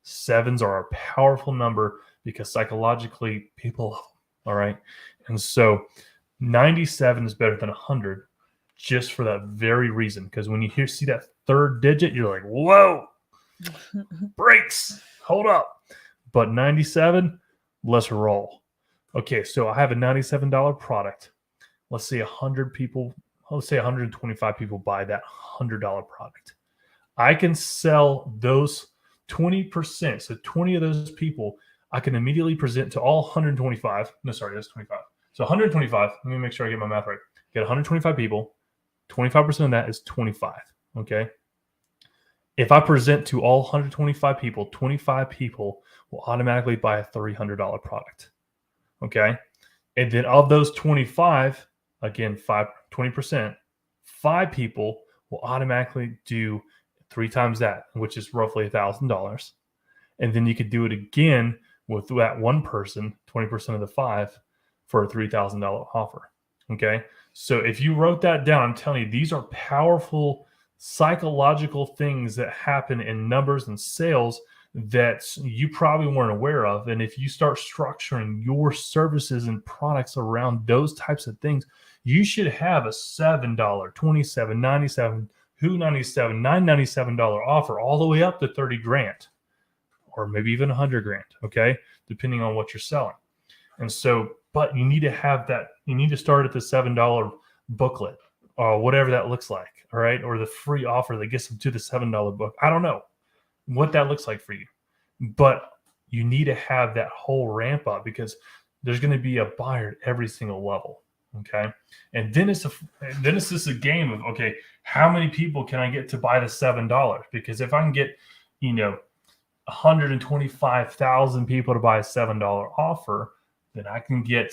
Sevens are a powerful number because psychologically people love them. All right. And so 97 is better than 100 just for that very reason. Because when you see that third digit, you're like, whoa, brakes, hold up. But 97, let's roll. Okay, so I have a $97 product. Let's say 100 people, let's say 125 people buy that $100 product. I can sell those 20%. So 20 of those people, I can immediately present to all 125. No, sorry, that's 25. So 125, let me make sure I get my math right. Get 125 people, 25% of that is 25, okay? If I present to all 125 people, 25 people will automatically buy a $300 product, okay? And then of those 25, again, 20%, 5 people will automatically do 3 times that, which is roughly $1,000. And then you could do it again with that one person, 20% of the 5, for a $3,000 offer. Okay. So if you wrote that down, I'm telling you, these are powerful psychological things that happen in numbers and sales that you probably weren't aware of. And if you start structuring your services and products around those types of things, you should have a $7, $27, $97, $97, $997 offer all the way up to 30 grand or maybe even 100 grand. Okay. Depending on what you're selling. And so, but you need to have that, you need to start at the $7 booklet or whatever that looks like. All right. Or the free offer that gets them to the $7 book. I don't know what that looks like for you, but you need to have that whole ramp up because there's going to be a buyer at every single level. Okay. And then it's just a game of, okay, how many people can I get to buy the $7? Because if I can get, 125,000 people to buy a $7 offer, then I can get,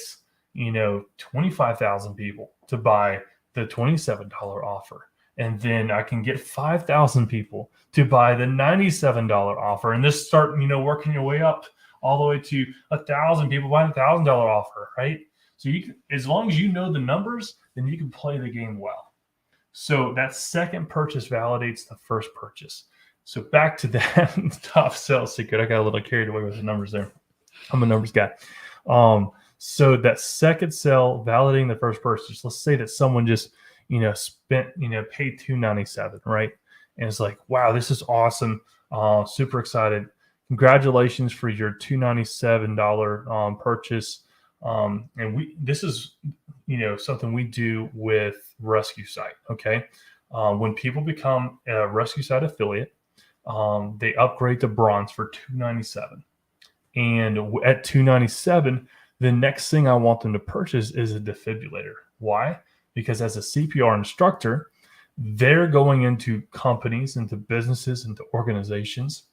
25,000 people to buy the $27 offer. And then I can get 5,000 people to buy the $97 offer. And this start, working your way up all the way to 1,000 people buying $1,000 offer, right? So you can, as long as you know the numbers, then you can play the game well. So that second purchase validates the first purchase. So back to that top sales secret. I got a little carried away with the numbers there. I'm a numbers guy. So that second sale validating the first purchase. Let's say that someone just, spent, paid $297, right? And it's like, wow, this is awesome. Super excited. Congratulations for your $297 purchase. And this is, something we do with Rescue Site. Okay. When people become a Rescue Site affiliate, they upgrade to bronze for $297. And at $297, the next thing I want them to purchase is a defibrillator. Why? Because as a CPR instructor, they're going into companies, into businesses, into organizations,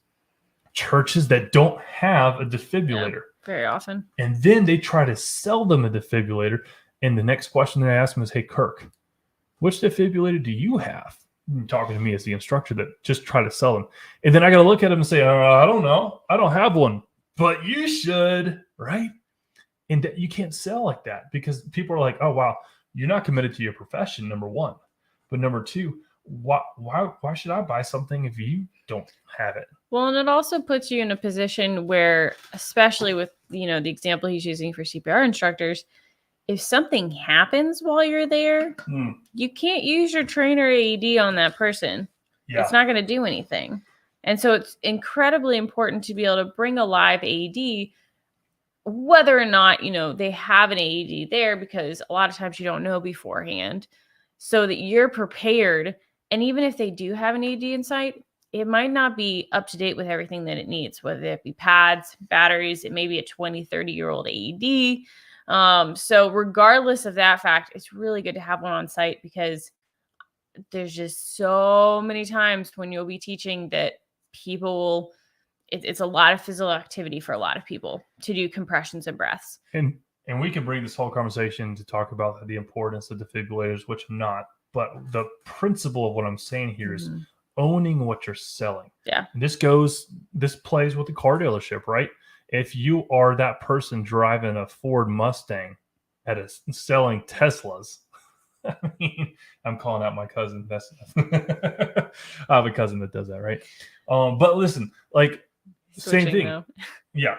churches that don't have a defibrillator. Very often. And then they try to sell them a defibrillator. And the next question they ask them is, hey, Kirk, which defibrillator do you have? You're talking to me as the instructor that just try to sell them. And then I got to look at them and say, I don't know. I don't have one, but you should, right? And you can't sell like that because people are like, oh, wow, you're not committed to your profession, number one. But number two, why should I buy something if you don't have it? Well, and it also puts you in a position where, especially with, the example he's using for CPR instructors, if something happens while you're there, you can't use your trainer AED on that person. Yeah. It's not going to do anything. And so it's incredibly important to be able to bring a live AED, whether or not, they have an AED there, because a lot of times you don't know beforehand, so that you're prepared. And even if they do have an AED in sight, it might not be up to date with everything that it needs, whether it be pads, batteries, it may be a 20, 30-year-old AED. So regardless of that fact, it's really good to have one on site, because there's just so many times when you'll be teaching that people will, it's a lot of physical activity for a lot of people to do compressions and breaths. And we can bring this whole conversation to talk about the importance of defibrillators, which I'm not, but the principle of what I'm saying here is owning what you're selling. Yeah. And this plays with the car dealership, right? If you are that person driving a Ford Mustang selling Teslas, I mean, I'm calling out my cousin. That's I have a cousin that does that, right? But listen, like same Switching thing. now. Yeah,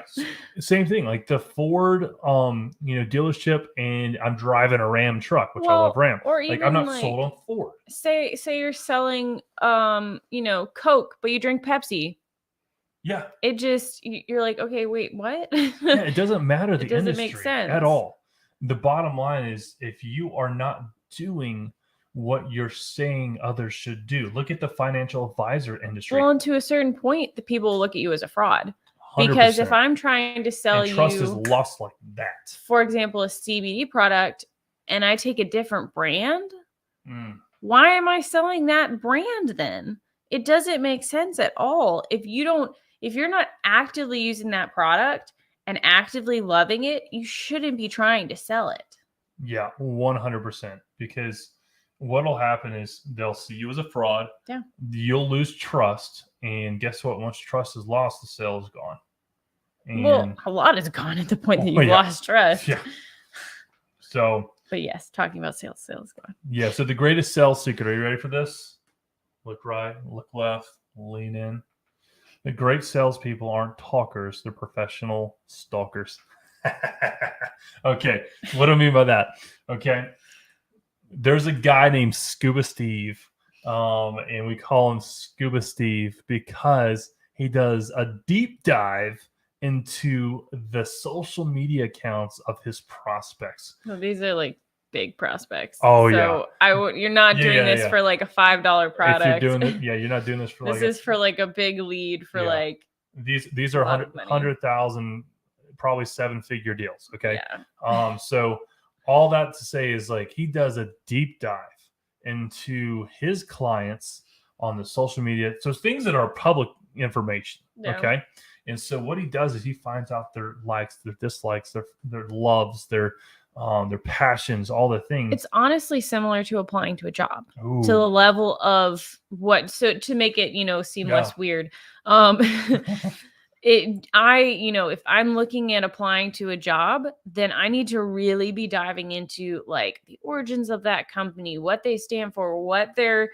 same thing. Like the Ford, dealership, and I'm driving a Ram truck, which I love Well, Ram. or Like I'm even not like sold on Ford. say you're selling Coke, but you drink Pepsi. Yeah, It just you're like, okay, wait, what? yeah. It doesn't matter It the doesn't make industry at sense. all. The bottom line is if you are not doing what you're saying others should do. Look at the financial advisor industry. Well, and to a certain point, the people will look at you as a fraud. Because if 100%. I'm trying to sell And trust is you, lost like that. for example, a CBD product, and I take a different brand, Mm. why am I selling that brand then? It doesn't make sense at all. If you're not actively using that product and actively loving it, you shouldn't be trying to sell it. Yeah, 100%. Because what'll happen is they'll see you as a fraud. Yeah. You'll lose trust. And guess what? Once trust is lost, the sale is gone. And Well, a lot is gone at the point that Oh, you've yeah. lost trust. Yeah. So, But yes, talking about sales gone. yeah. So the greatest sales secret. Are you ready for this? Look right, look left, lean in. The great salespeople aren't talkers; they're professional stalkers. Okay, what do I mean by that? Okay, there's a guy named Scuba Steve, and we call him Scuba Steve because he does a deep dive into the social media accounts of his prospects. Well, these are like big prospects. Oh, so you're not Yeah, doing yeah, this yeah. for like a $5 If you're product. doing it, yeah, you're not doing this for This like is for like a big lead for Yeah. like these are a lot of money. 100,000, probably 7-figure deals. Okay. Yeah. So all that to say is like he does a deep dive into his clients on the social media. So things that are public information. Yeah. Okay. And so what he does is he finds out their likes, their dislikes, their loves, their passions, all the things. It's honestly similar to applying to a job. Ooh. To the level of what, so to make it, seem Yeah. less weird. If I'm looking at applying to a job, then I need to really be diving into like the origins of that company, what they stand for, what their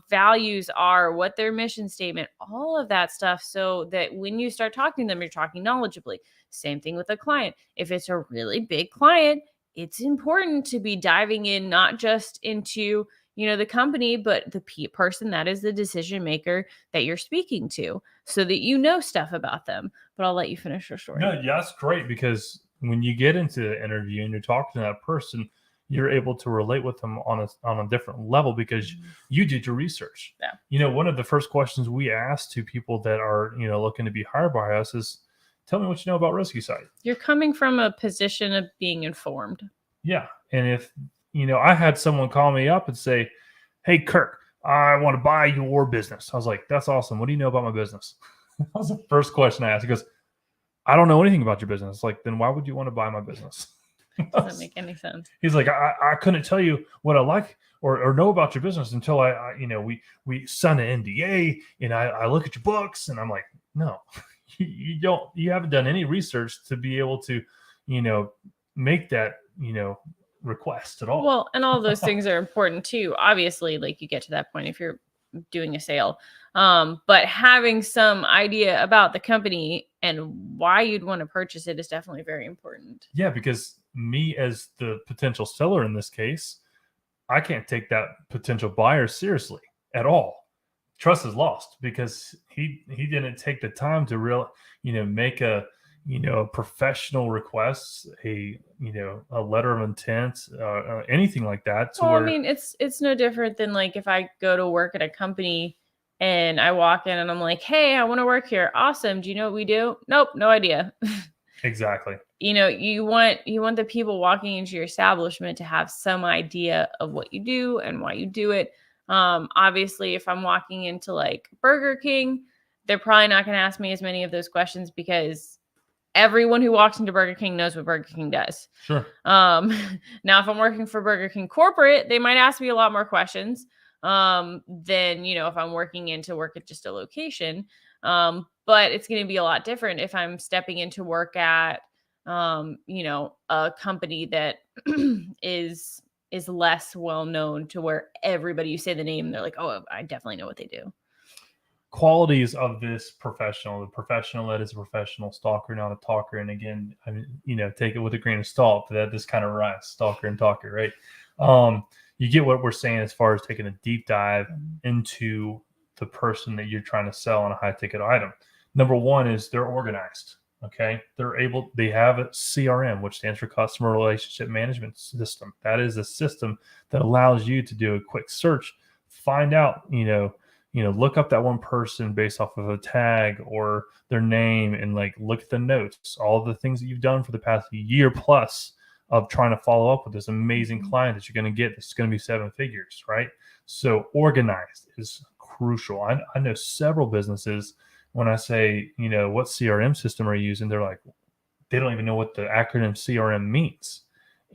values are, what their mission statement, all of that stuff, so that when you start talking to them, you're talking knowledgeably. Same thing with a client. If it's a really big client, it's important to be diving in, not just into the company, but the person that is the decision maker that you're speaking to, so that you know stuff about them. But I'll let you finish your story. No, yeah, that's great, because when you get into the interview and you're talking to that person, you're able to relate with them on a different level because you did your research. Yeah. One of the first questions we ask to people that are looking to be hired by us is, tell me what you know about Risky Site. You're coming from a position of being informed. Yeah. And if I had someone call me up and say, hey, Kirk, I want to buy your business. I was like, that's awesome. What do you know about my business? That was the first question I asked. He goes, I don't know anything about your business. Like, then why would you want to buy my business? Doesn't make any sense. He's like, I couldn't tell you what I like or know about your business until we sign an NDA and I look at your books, and I'm like, no, you haven't done any research to be able to, make that, request at all. Well, and all those things are important too. Obviously, like you get to that point if you're doing a sale. But having some idea about the company and why you'd want to purchase it is definitely very important. Yeah, because me as the potential seller in this case, I can't take that potential buyer seriously at all. Trust is lost because he didn't take the time to make a professional request, a letter of intent, anything like that. Well, I mean, it's no different than like if I go to work at a company and I walk in and I'm like, hey, I want to work here. Awesome. Do you know what we do? Nope, no idea. Exactly. You want the people walking into your establishment to have some idea of what you do and why you do it. Obviously, if I'm walking into like Burger King, they're probably not going to ask me as many of those questions because everyone who walks into Burger King knows what Burger King does. Sure. Now, if I'm working for Burger King corporate, they might ask me a lot more questions than, if I'm working in to work at just a location. But it's going to be a lot different if I'm stepping into work at, a company that is is less well known to where everybody, you say the name, they're like, oh, I definitely know what they do. Qualities of this professional: the professional that is a professional, stalker, not a talker. And again, I mean, take it with a grain of salt, but that just kind of rhymes, stalker and talker, right? You get what we're saying as far as taking a deep dive into the person that you're trying to sell on a high ticket item. Number one is they're organized. Okay. They have a CRM, which stands for customer relationship management system. That is a system that allows you to do a quick search, find out, look up that one person based off of a tag or their name, and like look at the notes, all the things that you've done for the past year plus of trying to follow up with this amazing client that you're going to get. That's going to be 7 figures, right? So organized is crucial. I know several businesses, when I say, what CRM system are you using? They're like, they don't even know what the acronym CRM means.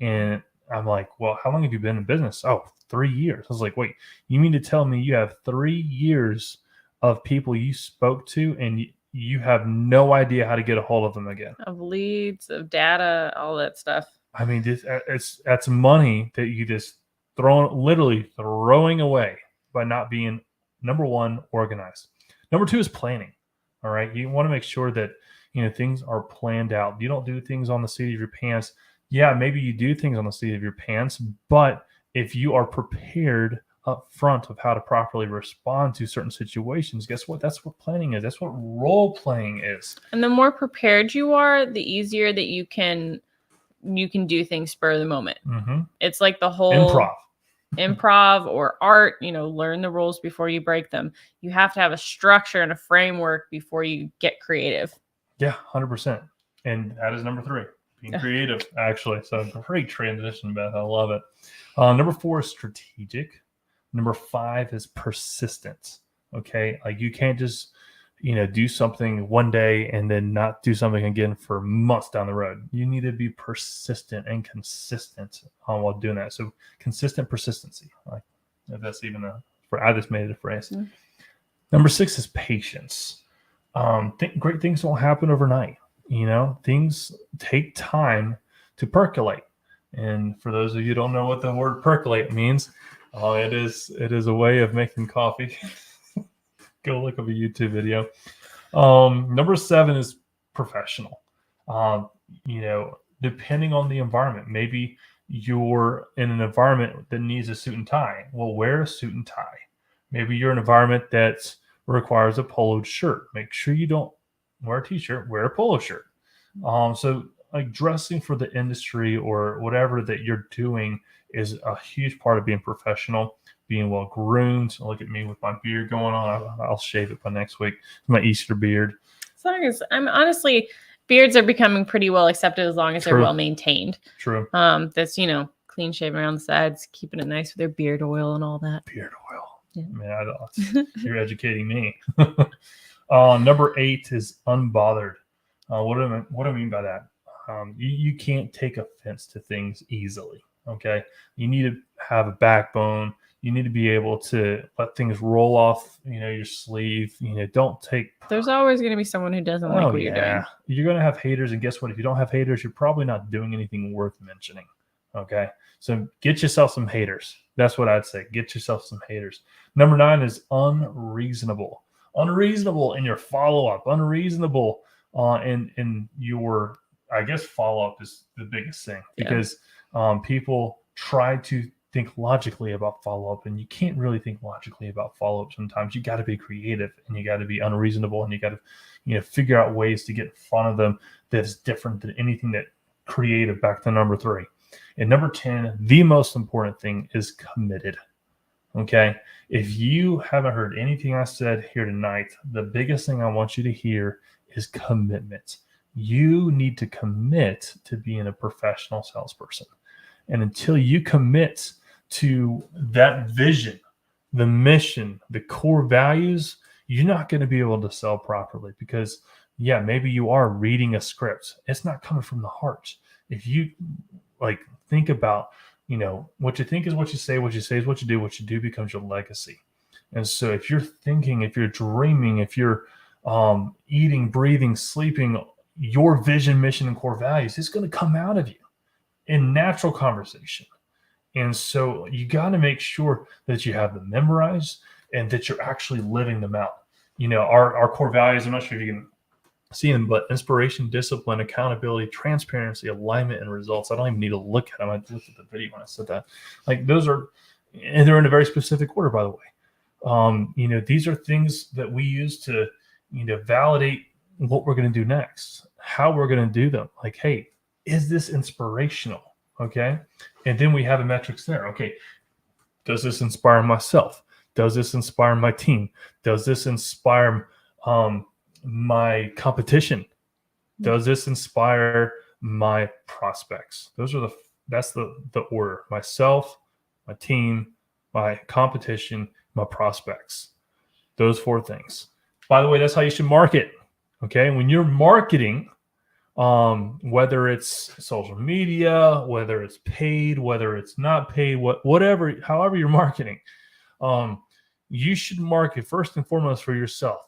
And I'm like, well, how long have you been in business? Oh, 3 years. I was like, wait, you mean to tell me you have 3 years of people you spoke to and you have no idea how to get a hold of them again? Of leads, of data, all that stuff. I mean, that's money that you just literally throwing away by not being, number one, organized. Number two is planning. All right. You want to make sure that, things are planned out. You don't do things on the seat of your pants. Yeah, maybe you do things on the seat of your pants, but if you are prepared up front of how to properly respond to certain situations, guess what? That's what planning is. That's what role playing is. And the more prepared you are, the easier that you can do things spur of the moment. Mm-hmm. It's like the whole improv or art, learn the rules before you break them. You have to have a structure and a framework before you get creative. Yeah, 100%. And that is number 3, being creative, actually. So great transition, Beth. I love it. Number 4 is strategic. Number 5 is persistent. Okay. Like you can't just, do something one day and then not do something again for months down the road. You need to be persistent and consistent while doing that. So consistent persistency. Like if that's even I just made it a phrase. Mm-hmm. Number 6 is patience. Great things don't happen overnight. Things take time to percolate. And for those of you who don't know what the word percolate means, it is a way of making coffee. Go look up a YouTube video. Number 7 is professional. Depending on the environment, maybe you're in an environment that needs a suit and tie. Well, wear a suit and tie. Maybe you're in an environment that requires a polo shirt. Make sure you don't wear a t-shirt, wear a polo shirt. So like dressing for the industry or whatever that you're doing is a huge part of being professional, being well groomed. Look at me with my beard going on. I'll shave it by next week. My Easter beard. As long as honestly, beards are becoming pretty well accepted as long as they're well maintained. True. That's clean shaven around the sides, keeping it nice with their beard oil and all that. Beard oil. Yeah. Man, you're educating me. Number 8 is unbothered. What do I mean by that? You can't take offense to things easily. Okay. You need to have a backbone. You need to be able to let things roll off, your sleeve. Don't take. There's always going to be someone who doesn't like what you're doing. You're going to have haters, and guess what? If you don't have haters, you're probably not doing anything worth mentioning. Okay. So get yourself some haters. That's what I'd say. Get yourself some haters. Number 9 is unreasonable. Unreasonable in your follow-up. Unreasonable in your, I guess, follow-up is the biggest thing because people try to think logically about follow-up, and you can't really think logically about follow-up sometimes. You got to be creative, and you got to be unreasonable, and you got to figure out ways to get in front of them that is different than anything that creative. Back to number 3. And number 10, the most important thing is committed. Okay. If you haven't heard anything I said here tonight, the biggest thing I want you to hear is commitment. You need to commit to being a professional salesperson. And until you commit to that vision, the mission, the core values, you're not going to be able to sell properly because, maybe you are reading a script. It's not coming from the heart. If you think about, what you think is what you say is what you do becomes your legacy. And so if you're thinking, if you're dreaming, if you're eating, breathing, sleeping, your vision, mission, and core values, it's going to come out of you in natural conversation. And so you got to make sure that you have them memorized and that you're actually living them out. Our core values, I'm not sure if you can see them, but inspiration, discipline, accountability, transparency, alignment, and results. I don't even need to look at them. I looked at the video when I said that. Like those are, and they're in a very specific order, by the way. These are things that we use to, validate what we're going to do next, how we're going to do them. Like, hey, is this inspirational? Okay. And then we have the metrics there. Okay. Does this inspire myself? Does this inspire my team? Does this inspire my competition? Does this inspire my prospects? That's the order. Myself, my team, my competition, my prospects. Those 4 things. By the way, that's how you should market. Okay. When you're marketing, whether it's social media, whether it's paid, whether it's not paid, however you're marketing, you should market first and foremost for yourself,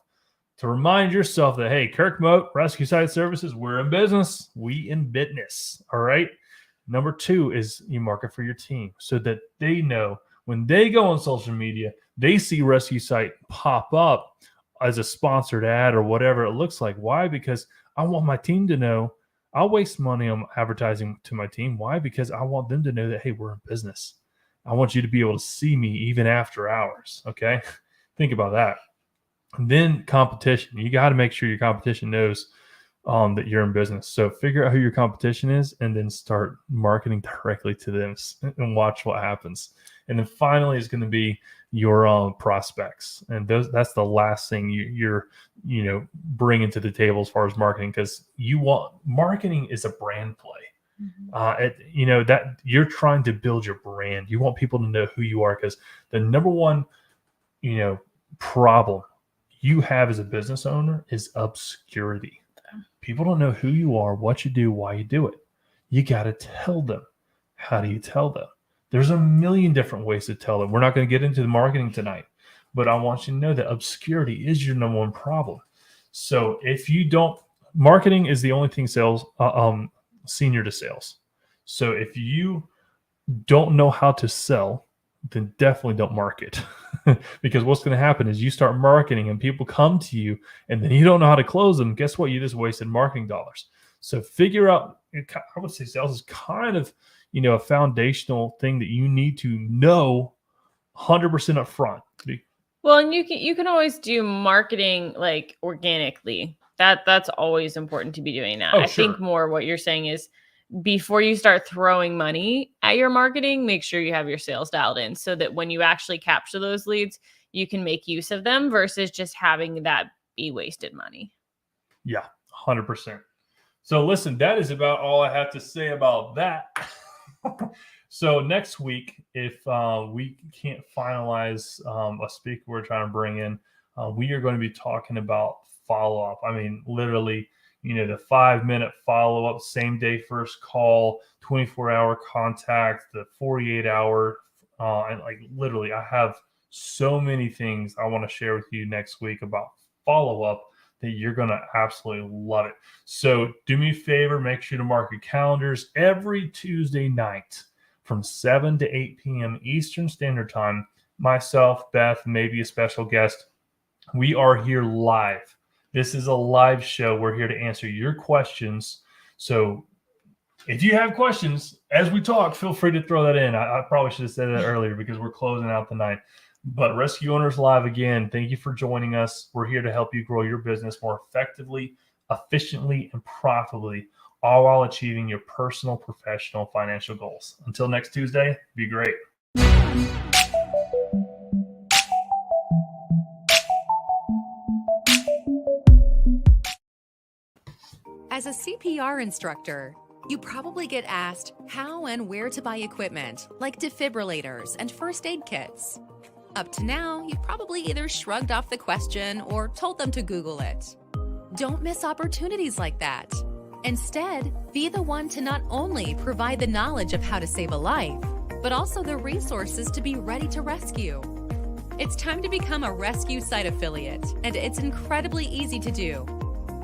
to remind yourself that, hey, KIRK, MOTE, Rescue Site Services, we're in business. We in business. All right. Number 2 is you market for your team so that they know when they go on social media, they see Rescue Site pop up as a sponsored ad or whatever it looks like. Why? Because I want my team to know. I'll waste money on advertising to my team. Why? Because I want them to know that, hey, we're in business. I want you to be able to see me even after hours. Okay. Think about that. And then competition. You got to make sure your competition knows that you're in business. So figure out who your competition is and then start marketing directly to them and watch what happens. And then finally is going to be your prospects. And that's the last thing you're bringing to the table as far as marketing, because marketing is a brand play. That you're trying to build your brand. You want people to know who you are, because the number one, problem you have as a business owner is obscurity. People don't know who you are, what you do, why you do it. You got to tell them. How do you tell them? There's a million different ways to tell them. We're not going to get into the marketing tonight, but I want you to know that obscurity is your number one problem. So if you don't, marketing is the only thing senior to sales. So if you don't know how to sell, then definitely don't market. Because what's going to happen is you start marketing and people come to you and then you don't know how to close them. Guess what? You just wasted marketing dollars. So figure out, I would say sales is kind of, a foundational thing that you need to know 100% up front. Well, and you can always do marketing like organically. That's always important to be doing that. I think more what you're saying is, before you start throwing money at your marketing, make sure you have your sales dialed in so that when you actually capture those leads, you can make use of them versus just having that be wasted money. Yeah, 100%. So listen, that is about all I have to say about that. So next week, if we can't finalize a speaker we're trying to bring in, we are going to be talking about follow-up. I mean, literally, the 5-minute follow-up, same day first call, 24-hour contact, the 48-hour, and like literally, I have so many things I want to share with you next week about follow-up that you're going to absolutely love it. So do me a favor, make sure to mark your calendars every Tuesday night from 7 to 8 p.m. Eastern Standard Time. Myself, Beth, maybe a special guest. We are here live. This is a live show. We're here to answer your questions. So if you have questions as we talk, feel free to throw that in. I probably should have said that earlier because we're closing out the night. But Rescue Owners Live, again, thank you for joining us. We're here to help you grow your business more effectively, efficiently, and profitably, all while achieving your personal, professional, financial goals. Until next Tuesday, be great. As a CPR instructor, you probably get asked how and where to buy equipment like defibrillators and first aid kits. Up to now, you've probably either shrugged off the question or told them to Google it. Don't miss opportunities like that. Instead, be the one to not only provide the knowledge of how to save a life, but also the resources to be ready to rescue. It's time to become a Rescue Site affiliate, and it's incredibly easy to do.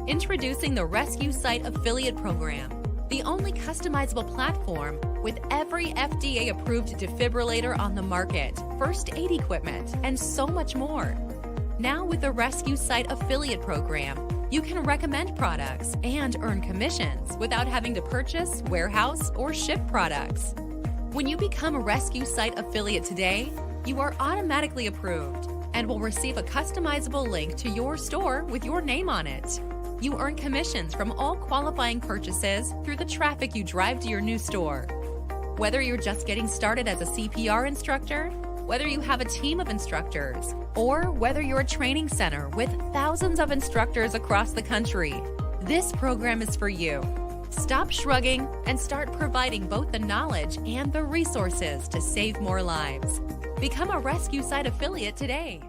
Introducing the Rescue Site Affiliate Program. the only customizable platform with every FDA-approved defibrillator on the market, first aid equipment, and so much more. Now with the Rescue Site Affiliate Program, you can recommend products and earn commissions without having to purchase, warehouse, or ship products. When you become a Rescue Site Affiliate today, you are automatically approved and will receive a customizable link to your store with your name on it. You earn commissions from all qualifying purchases through the traffic you drive to your new store. Whether you're just getting started as a CPR instructor, whether you have a team of instructors, or whether you're a training center with thousands of instructors across the country, this program is for you. Stop shrugging and start providing both the knowledge and the resources to save more lives. Become a Rescue Site affiliate today.